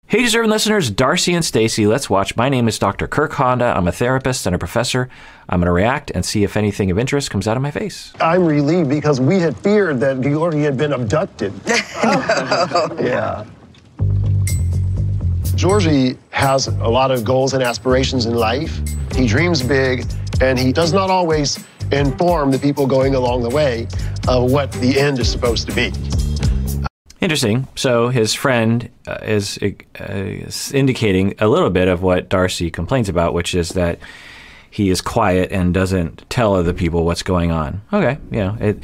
Hey, deserving listeners, Darcey and Stacey, let's watch. My name is Dr. Kirk Honda. I'm a therapist and a professor. I'm going to react and see if anything of interest comes out of my face. I'm relieved because we had feared that Georgie had been abducted. No. Yeah. Georgie has a lot of goals and aspirations in life. He dreams big, and he does not always inform the people going along the way of what the end is supposed to be. Interesting. So his friend is indicating a little bit of what Darcey complains about, which is that he is quiet and doesn't tell other people what's going on. Okay, you know,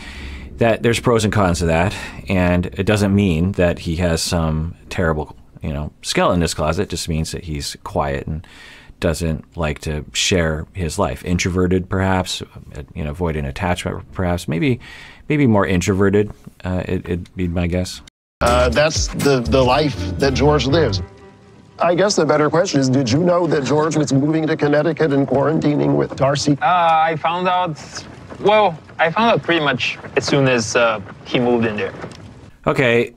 that there's pros and cons to that, and it doesn't mean that he has some terrible, skeleton in his closet. It just means that he's quiet and doesn't like to share his life. Introverted, perhaps, avoiding attachment, perhaps, maybe more introverted. It'd be my guess. That's the life that George lives. I guess the better question is, did you know that George was moving to Connecticut and quarantining with Darcey? I found out pretty much as soon as he moved in there. Okay,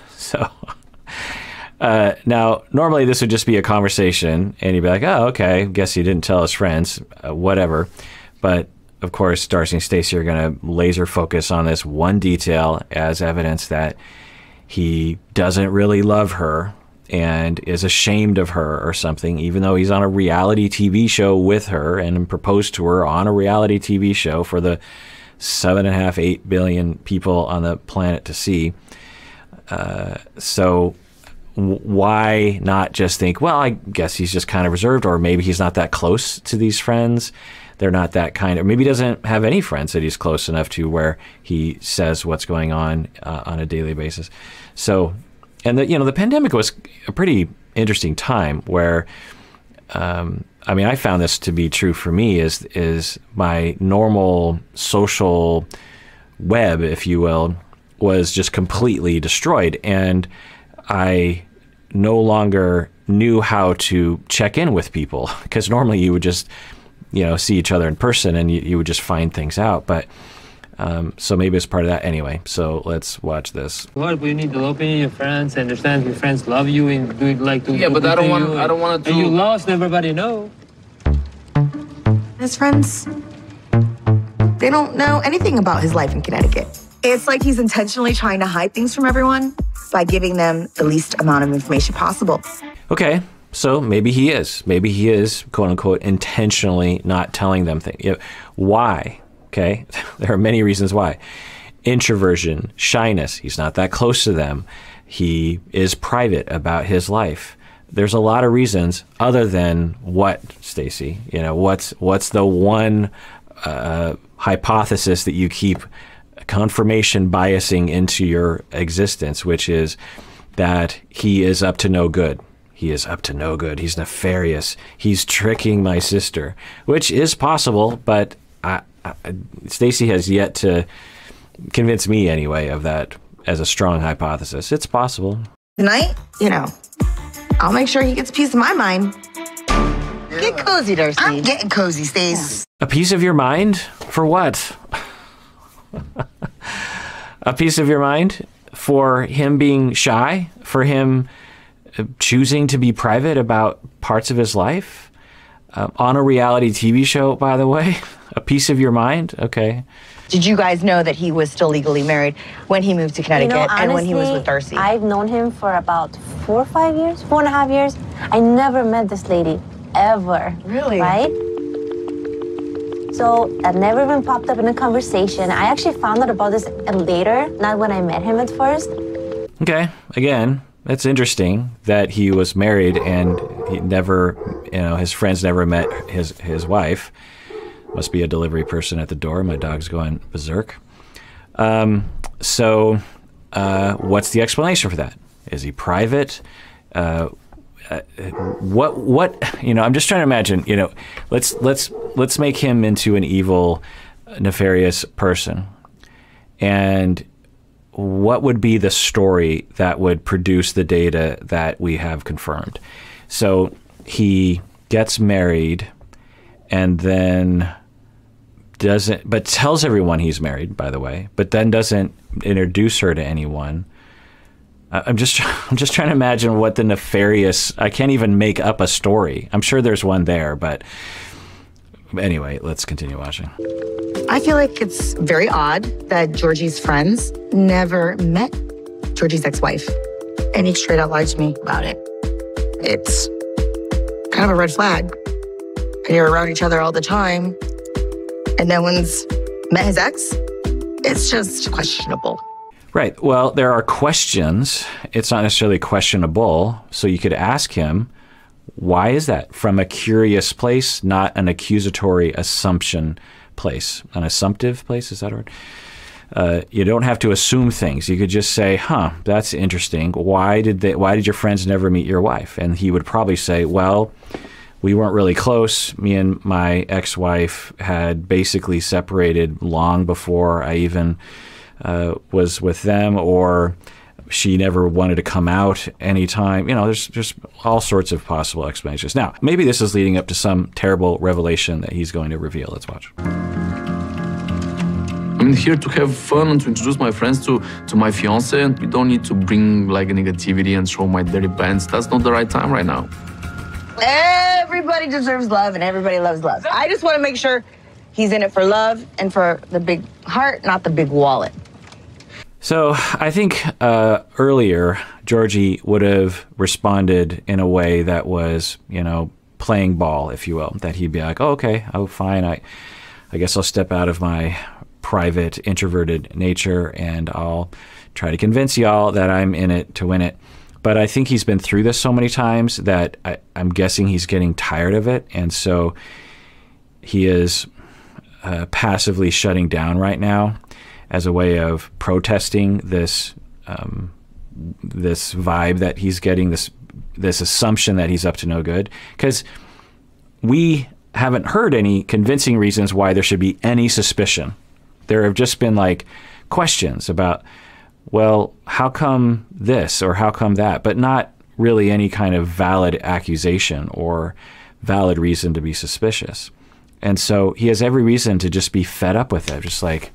so now normally this would just be a conversation and he'd be like, oh, okay, guess he didn't tell his friends, whatever. But of course, Darcey and Stacey are going to laser focus on this one detail as evidence that he doesn't really love her and is ashamed of her or something, even though he's on a reality TV show with her and proposed to her on a reality TV show for the 7.5, 8 billion people on the planet to see. So why not just think, well, I guess he's just kind of reserved, or maybe he's not that close to these friends. They're not that kind of, maybe he doesn't have any friends that he's close enough to where he says what's going on a daily basis. So, and the pandemic was a pretty interesting time where, I mean, I found this to be true for me is my normal social web, if you will, was just completely destroyed. And I no longer knew how to check in with people, because normally you would just, see each other in person and you would just find things out. But so maybe it's part of that anyway. So let's watch this. What we need to open your friends, understand your friends love you and do like to. Yeah, but I don't want to. And you lost, everybody know. His friends, they don't know anything about his life in Connecticut. It's like he's intentionally trying to hide things from everyone by giving them the least amount of information possible. Okay. So maybe he is. Maybe he is, quote unquote, intentionally not telling them things. Why? Okay. There are many reasons why. Introversion, shyness. He's not that close to them. He is private about his life. There's a lot of reasons other than what, Stacey? What's the one hypothesis that you keep confirmation biasing into your existence, which is that he is up to no good. He is up to no good. He's nefarious. He's tricking my sister, which is possible, but Stacey has yet to convince me anyway of that as a strong hypothesis. It's possible. Tonight, I'll make sure he gets a piece of my mind. Get cozy, Darcey. I'm getting cozy, Stace. A piece of your mind? For what? A piece of your mind? For him being shy? For him choosing to be private about parts of his life? On a reality TV show, by the way? A piece of your mind? Okay. Did you guys know that he was still legally married when he moved to Connecticut honestly, and when he was with Darcey? I've known him for about 4 or 5 years, 4.5 years. I never met this lady, ever. Really? Right? So that never even popped up in a conversation. I actually found out about this later, not when I met him at first. Okay, again, it's interesting that he was married and he never, his friends never met his wife. Must be a delivery person at the door. My dog's going berserk. So what's the explanation for that? Is he private? What I'm just trying to imagine, let's make him into an evil, nefarious person. And what would be the story that would produce the data that we have confirmed? So he gets married and then but tells everyone he's married, by the way, but then doesn't introduce her to anyone. I'm just trying to imagine what the nefarious. I can't even make up a story. I'm sure there's one there, but anyway, let's continue watching. I feel like it's very odd that Georgie's friends never met Georgie's ex-wife, and he straight out lied to me about it. It's kind of a red flag. And you're around each other all the time, and no one's met his ex. It's just questionable. Right. Well, there are questions. It's not necessarily questionable. So you could ask him, why is that? From a curious place, not an accusatory assumption place. An assumptive place, is that a word? You don't have to assume things. You could just say, huh, that's interesting. Why did your friends never meet your wife? And he would probably say, well, we weren't really close. Me and my ex-wife had basically separated long before I even was with them, or she never wanted to come out anytime. You know, there's all sorts of possible explanations. Now, maybe this is leading up to some terrible revelation that he's going to reveal. Let's watch. I'm here to have fun and to introduce my friends to my fiance, and we don't need to bring like negativity and show my dirty pants. That's not the right time right now. Everybody deserves love, and everybody loves love. I just want to make sure he's in it for love and for the big heart, not the big wallet. So I think earlier, Georgie would have responded in a way that was, you know, playing ball, if you will. That he'd be like, oh, okay, oh, fine. I guess I'll step out of my private, introverted nature, and I'll try to convince y'all that I'm in it to win it. But I think he's been through this so many times that I'm guessing he's getting tired of it. And so he is passively shutting down right now as a way of protesting this this vibe that he's getting, this assumption that he's up to no good. Because we haven't heard any convincing reasons why there should be any suspicion. There have just been like questions about, well, how come this or how come that, but not really any kind of valid accusation or valid reason to be suspicious. And so he has every reason to just be fed up with it, just like,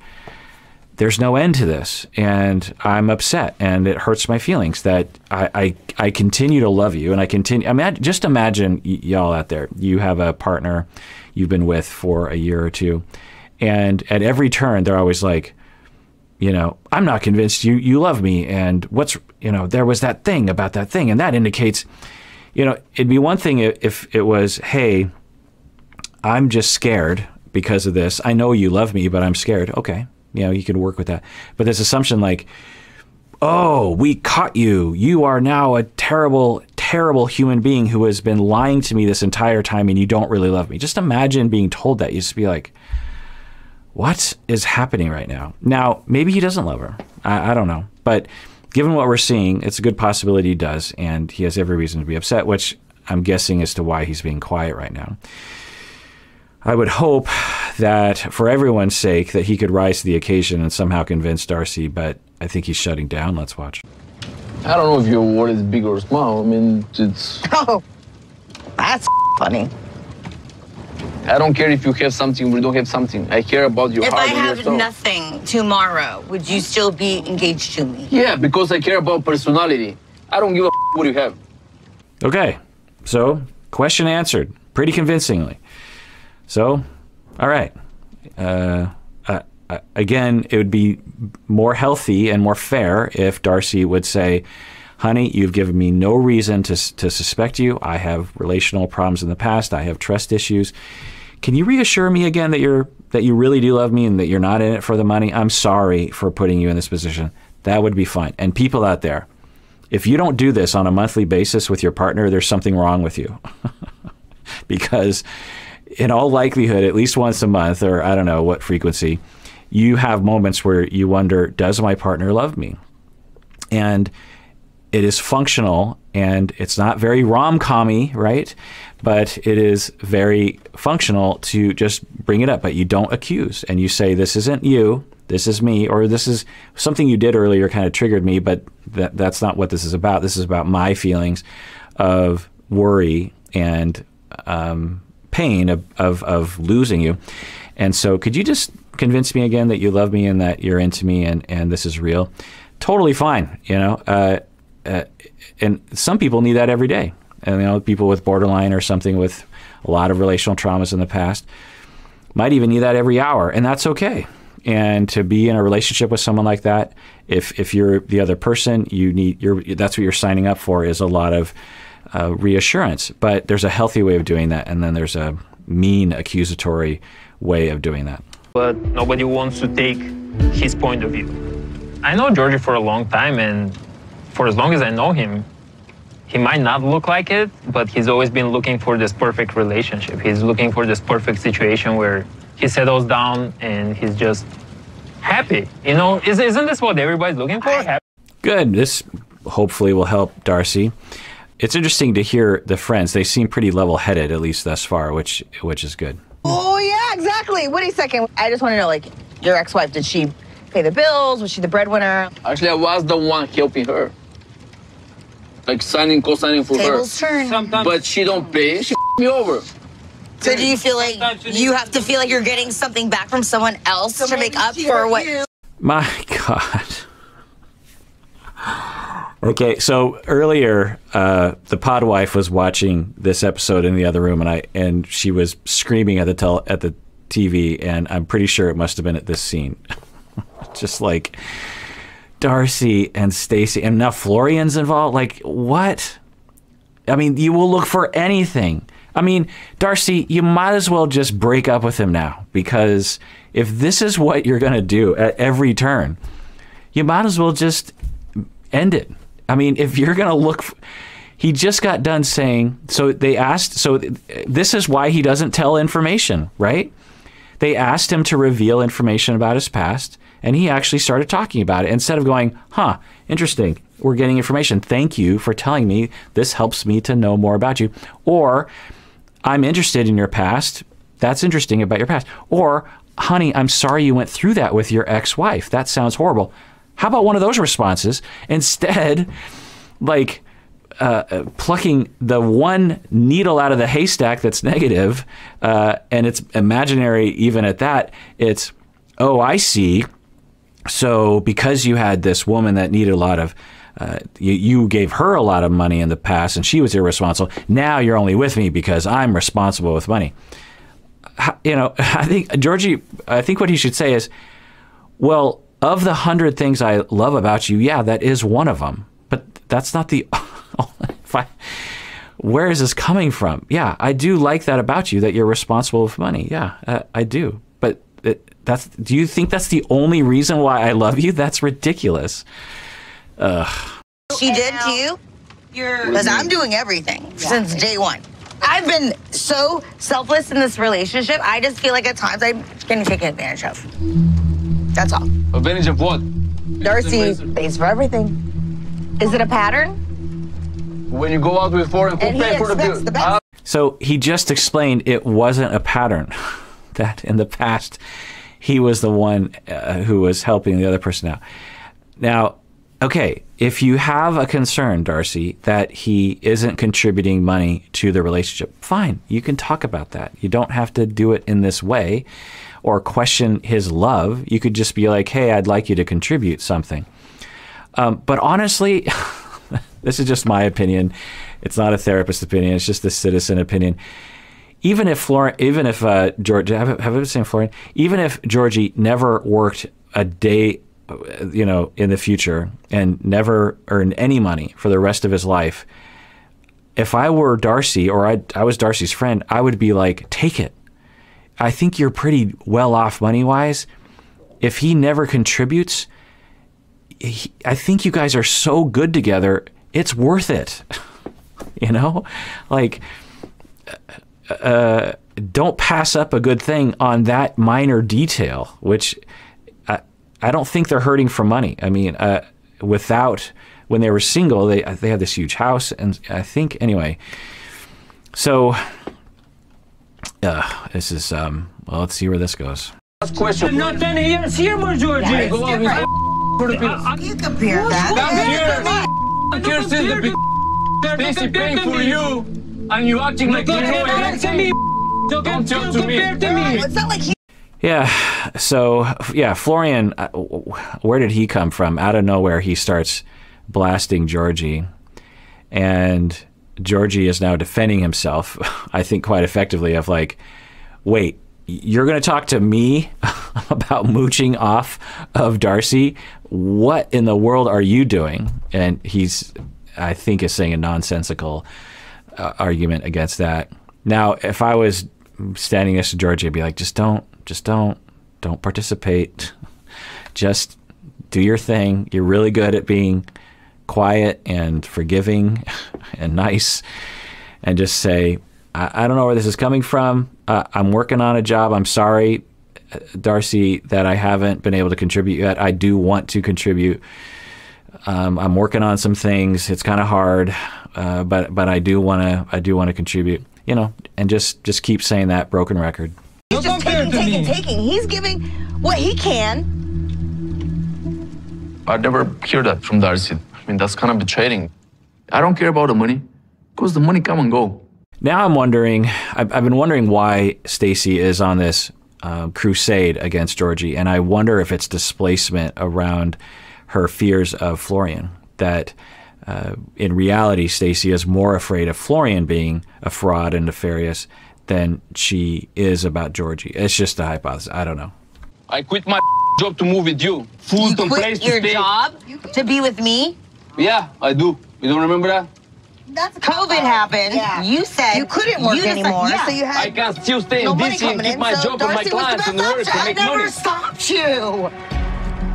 there's no end to this, and I'm upset, and it hurts my feelings that I continue to love you, and I continue. I mean, just imagine y'all out there. You have a partner you've been with for a year or two, and at every turn they're always like, you know, I'm not convinced you love me, and what's, you know, there was that thing about that thing, and that indicates, you know, it'd be one thing if it was, hey, I'm just scared because of this. I know you love me, but I'm scared. Okay. You know, you can work with that. But this assumption like, oh, we caught you. You are now a terrible, terrible human being who has been lying to me this entire time, and you don't really love me. Just imagine being told that. You just be like, what is happening right now? Now, maybe he doesn't love her. I don't know. But given what we're seeing, it's a good possibility he does, and he has every reason to be upset, which I'm guessing as to why he's being quiet right now. I would hope that for everyone's sake that he could rise to the occasion and somehow convince Darcey, but I think he's shutting down. Let's watch. I don't know if your word is big or small. I mean, it's... Oh, that's funny. I don't care if you have something or you don't have something. I care about your heart. If I have yourself. nothing tomorrow, would you still be engaged to me? Yeah, because I care about personality. I don't give a what you have. Okay, so question answered pretty convincingly. So, all right. Again, it would be more healthy and more fair if Darcey would say, honey, you've given me no reason to suspect you. I have relational problems in the past. I have trust issues. Can you reassure me again that you really do love me and that you're not in it for the money? I'm sorry for putting you in this position. That would be fine. And people out there, if you don't do this on a monthly basis with your partner, there's something wrong with you. Because in all likelihood, at least once a month, or I don't know what frequency, you have moments where you wonder, does my partner love me? And it is functional, and it's not very rom-com-y, right? But it is very functional to just bring it up, but you don't accuse. And you say, this isn't you, this is me, or this is something you did earlier kind of triggered me, but that's not what this is about. This is about my feelings of worry and pain of losing you. And so could you just convince me again that you love me and that you're into me and this is real? Totally fine, you know. and some people need that every day. And, you know, people with borderline or something with a lot of relational traumas in the past might even need that every hour, and that's okay. And to be in a relationship with someone like that, if you're the other person, that's what you're signing up for, is a lot of reassurance. But there's a healthy way of doing that, and then there's a mean, accusatory way of doing that. But nobody wants to take his point of view. I know Georgie for a long time, and for as long as I know him, he might not look like it, but he's always been looking for this perfect relationship. He's looking for this perfect situation where he settles down and he's just happy. You know, isn't this what everybody's looking for? Happy. Good. This hopefully will help Darcey. It's interesting to hear the friends. They seem pretty level-headed, at least thus far, which is good. Oh, yeah, exactly. Wait a second. I just want to know, like, your ex-wife, did she pay the bills? Was she the breadwinner? Actually, I was the one helping her. Like co-signing for Tables her. turn. But she don't pay, she me over. So do you feel like you have to feel like you're getting something back from someone else to make up for what? My God. Okay, so earlier, the Podwife was watching this episode in the other room, and she was screaming at the TV, and I'm pretty sure it must have been at this scene. Just like Darcey and Stacey, and now Florian's involved. Like, what? I mean, you will look for anything. I mean, Darcey, you might as well just break up with him now, because if this is what you're going to do at every turn, you might as well just end it. I mean, if you're going to look, he just got done saying, so this is why he doesn't tell information, right? They asked him to reveal information about his past, and he actually started talking about it instead of going, huh, interesting, we're getting information. Thank you for telling me. This helps me to know more about you. Or, I'm interested in your past. That's interesting about your past. Or, honey, I'm sorry you went through that with your ex-wife. That sounds horrible. How about one of those responses? Instead, like, plucking the one needle out of the haystack that's negative, and it's imaginary even at that, it's, oh, I see. So because you had this woman that needed a lot of, you gave her a lot of money in the past and she was irresponsible, now you're only with me because I'm responsible with money. You know, I think, Georgie, I think what he should say is, well, of the 100 things I love about you, yeah, that is one of them. But that's not the... where is this coming from? Yeah, I do like that about you, that you're responsible with money. Yeah, I do. But do you think that's the only reason why I love you? That's ridiculous. She did to you? Because I'm doing everything since day one. I've been so selfless in this relationship. I just feel like at times I'm getting taken advantage of. That's all. Advantage of what? Darcey pays for everything. Is it a pattern? When you go out with foreign, who pay for the bill? So he just explained it wasn't a pattern. That in the past, he was the one who was helping the other person out. Now, okay, if you have a concern, Darcey, that he isn't contributing money to the relationship, fine, you can talk about that. You don't have to do it in this way or question his love. You could just be like, hey, I'd like you to contribute something. But honestly, this is just my opinion. It's not a therapist opinion. It's just a citizen opinion. Even if Georgie, have I been saying Florian? Even if Georgie never worked a day, you know, in the future and never earned any money for the rest of his life, if I were Darcey or I was Darcey's friend, I would be like, take it. I think you're pretty well off money-wise. If he never contributes, I think you guys are so good together, it's worth it. You know? Like, don't pass up a good thing on that minor detail, which I don't think they're hurting for money. I mean, when they were single, they had this huge house, and I think, anyway. So, this is, well, let's see where this goes. Last question. You're not 10 years here, Georgie. Yeah, Go out with for the bill. You compare that. Here since the Stacey paying for you, and you acting like you know everything. Don't talk to me. It's not like he... Yeah, so, yeah, Florian, where did he come from? Out of nowhere, he starts blasting Georgie. And Georgie is now defending himself, I think quite effectively, of like, wait, you're going to talk to me about mooching off of Darcey? What in the world are you doing? And he's, I think, is saying a nonsensical argument against that. Now, if I was standing next to Georgie, I'd be like, just don't participate. Just do your thing. You're really good at being quiet and forgiving and nice, and just say, I don't know where this is coming from. I'm working on a job. I'm sorry, Darcey, that I haven't been able to contribute yet. I do want to contribute. I'm working on some things. It's kind of hard, but I do want to contribute. You know, and just keep saying that broken record. He's just taking. He's giving what he can. I never hear that from Darcey. I mean, that's kind of betraying. I don't care about the money, because the money come and go. Now I'm wondering, I've been wondering why Stacey is on this crusade against Georgie, and I wonder if it's displacement around her fears of Florian, that in reality Stacey is more afraid of Florian being a fraud and nefarious than she is about Georgie. It's just a hypothesis. I don't know. I quit my job to move with you. Food and place to stay. You quit your job to be with me? Yeah, I do. You don't remember that? That's COVID happened. Yeah. You said you couldn't work anymore, so you had. I can still stay in DC and keep my job and my clients and work and make money. I never stopped you.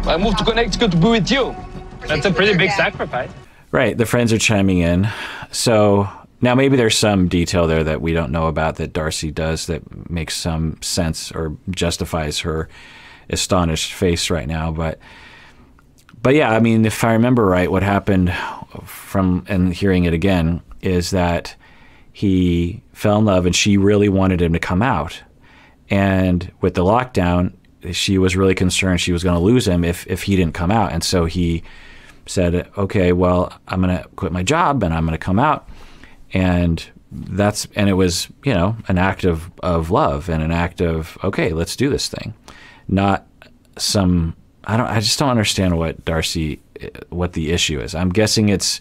I moved to Connecticut to be with you. That's a pretty big sacrifice. Right, the friends are chiming in. So now maybe there's some detail there that we don't know about that Darcey does that makes some sense or justifies her astonished face right now. But yeah, I mean, if I remember right, what happened from, and hearing it again, is that he fell in love and she really wanted him to come out. And with the lockdown, she was really concerned she was going to lose him if he didn't come out. And so he said, okay, well, I'm going to quit my job and I'm going to come out. And it was, you know, an act of love and an act of, okay, let's do this thing. Not some, I just don't understand what the issue is. I'm guessing it's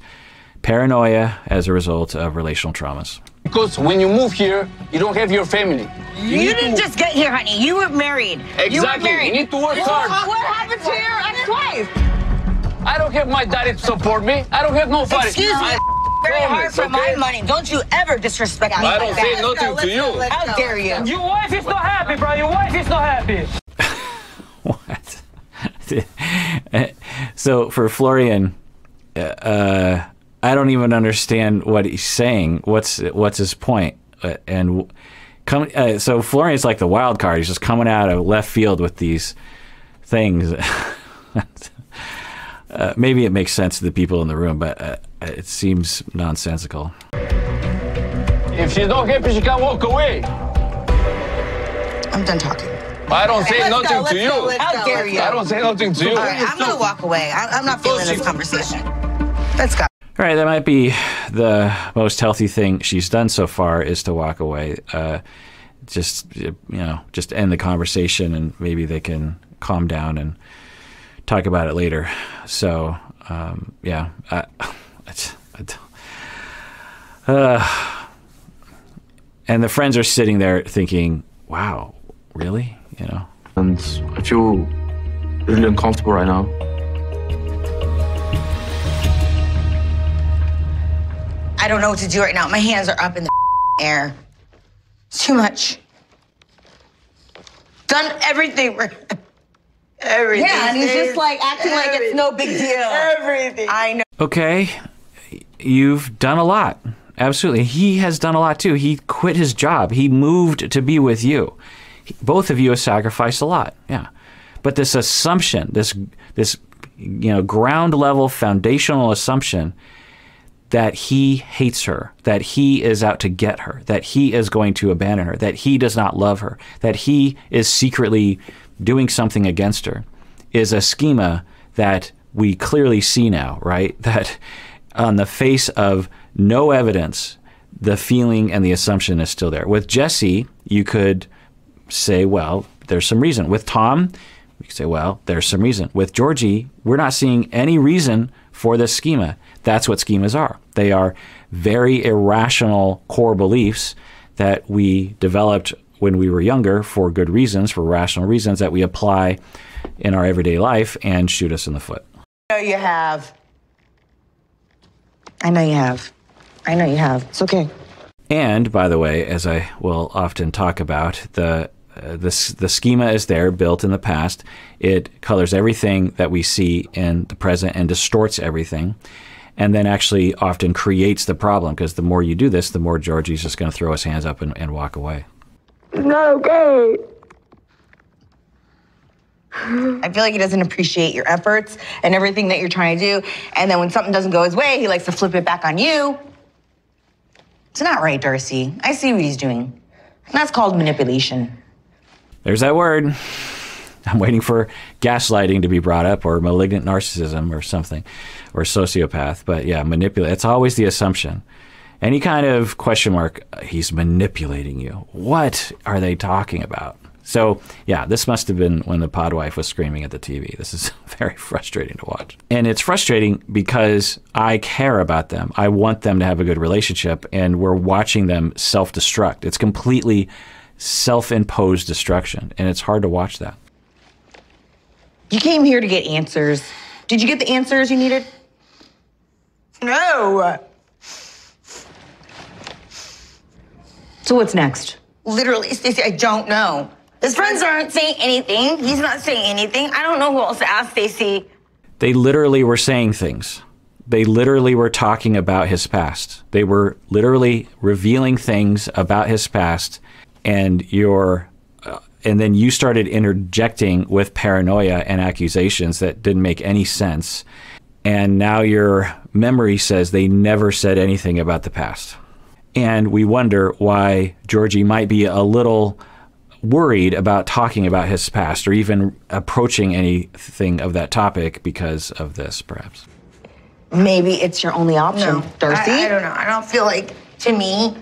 paranoia as a result of relational traumas. Because when you move here, you don't have your family. You didn't just get here, honey. You were married. Exactly. You were married. You need to work hard. What happened to your ex-wife? I don't have my daddy to support me. I don't have no father. Excuse me. Very hard for my money. Don't you ever disrespect me. I don't say nothing to you. How dare you? Your wife is not happy, bro. Your wife is not happy. What? So for Florian, I don't even understand what he's saying. What's his point? So Florian's like the wild card. He's just coming out of left field with these things. Maybe it makes sense to the people in the room, but it seems nonsensical. If she's not happy, she can walk away. I'm done talking. I don't say nothing to you. How dare you? I don't say nothing to you. All right, I'm going to walk away. I'm not feeling this conversation. Let's go. All right, that might be the most healthy thing she's done so far, is to walk away. Just end the conversation, and maybe they can calm down and talk about it later. So, yeah, and the friends are sitting there thinking, "Wow, really?" You know. And I feel really uncomfortable right now. I don't know what to do right now. My hands are up in the air. It's too much. Done everything. Everything. Yeah, and he's just like acting like it's no big deal. Everything. I know. Okay, you've done a lot. Absolutely. He has done a lot too. He quit his job. He moved to be with you. Both of you have sacrificed a lot. Yeah. But this assumption, this ground level foundational assumption that he hates her, that he is out to get her, that he is going to abandon her, that he does not love her, that he is secretly doing something against her, is a schema that we clearly see now, right? That on the face of no evidence, the feeling and the assumption is still there. With Jesse, you could say, well, there's some reason. With Tom, we could say, well, there's some reason. With Georgie, we're not seeing any reason for this schema. That's what schemas are. They are very irrational core beliefs that we developed when we were younger for good reasons, for rational reasons that we apply in our everyday life and shoot us in the foot. I know you have. I know you have. I know you have. It's okay. And by the way, as I will often talk about, the schema is there, built in the past. It colors everything that we see in the present and distorts everything, and then actually often creates the problem, because the more you do this, the more Georgie's just going to throw his hands up and walk away. It's not okay. I feel like he doesn't appreciate your efforts and everything that you're trying to do. And then when something doesn't go his way, he likes to flip it back on you. It's not right, Darcey. I see what he's doing. And that's called manipulation. There's that word. I'm waiting for gaslighting to be brought up, or malignant narcissism or something, or sociopath. But yeah, manipulate. It's always the assumption. Any kind of question mark, he's manipulating you. What are they talking about? So yeah, this must have been when the Podwife was screaming at the TV. This is very frustrating to watch. And it's frustrating because I care about them. I want them to have a good relationship, and we're watching them self-destruct. It's completely self-imposed destruction, and it's hard to watch that. You came here to get answers. Did you get the answers you needed? No. So what's next? Literally, Stacey, I don't know. His friends aren't saying anything. He's not saying anything. I don't know who else to ask, Stacey. They literally were saying things. They literally were talking about his past. They were literally revealing things about his past, and then you started interjecting with paranoia and accusations that didn't make any sense. And now your memory says they never said anything about the past. And we wonder why Georgie might be a little worried about talking about his past or even approaching anything of that topic because of this, perhaps. Maybe it's your only option, No, Darcey. I don't know. I don't feel like, to me,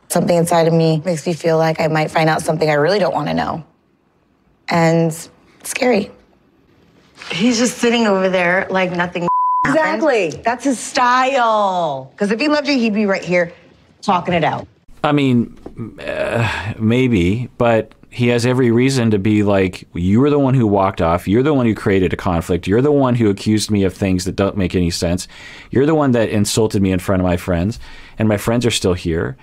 Something inside of me makes me feel like I might find out something I really don't want to know. And it's scary. he's just sitting over there like nothing happened. Exactly. That's his style. Because if he loved you, he'd be right here talking it out. I mean, maybe, but he has every reason to be like, you were the one who walked off. You're the one who created a conflict. You're the one who accused me of things that don't make any sense. You're the one that insulted me in front of my friends, and my friends are still here.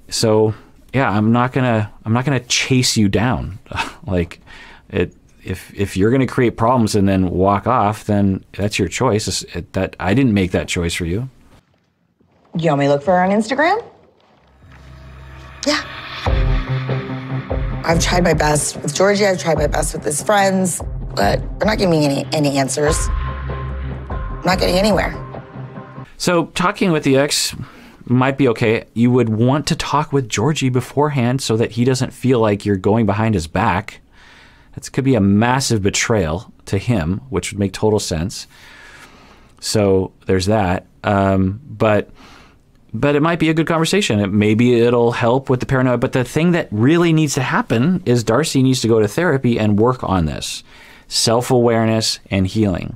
So yeah, I'm not gonna chase you down. Like, if you're gonna create problems and then walk off, then that's your choice. That I didn't make that choice for you. You want me to look for her on Instagram? Yeah. I've tried my best with Georgie. I've tried my best with his friends, but they're not giving me any answers. I'm not getting anywhere. So talking with the ex might be okay. You would want to talk with Georgie beforehand so that he doesn't feel like you're going behind his back. That could be a massive betrayal to him, which would make total sense. So there's that. But it might be a good conversation. Maybe it'll help with the paranoia. But the thing that really needs to happen is Darcey needs to go to therapy and work on this. Self-awareness and healing.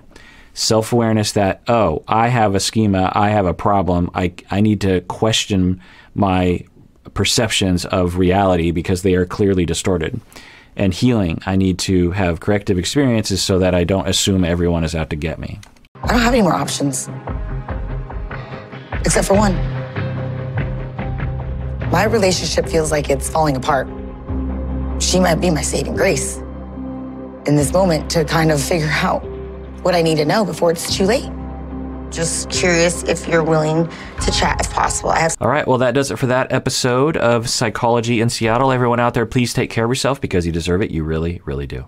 Self-awareness that, oh, I have a schema, I have a problem, I need to question my perceptions of reality because they are clearly distorted. And healing, I need to have corrective experiences so that I don't assume everyone is out to get me. I don't have any more options. Except for one. My relationship feels like it's falling apart. She might be my saving grace in this moment to kind of figure out what I need to know before it's too late. Just curious if you're willing to chat if possible. All right, well, that does it for that episode of Psychology in Seattle. Everyone out there, please take care of yourself because you deserve it. You really, really do.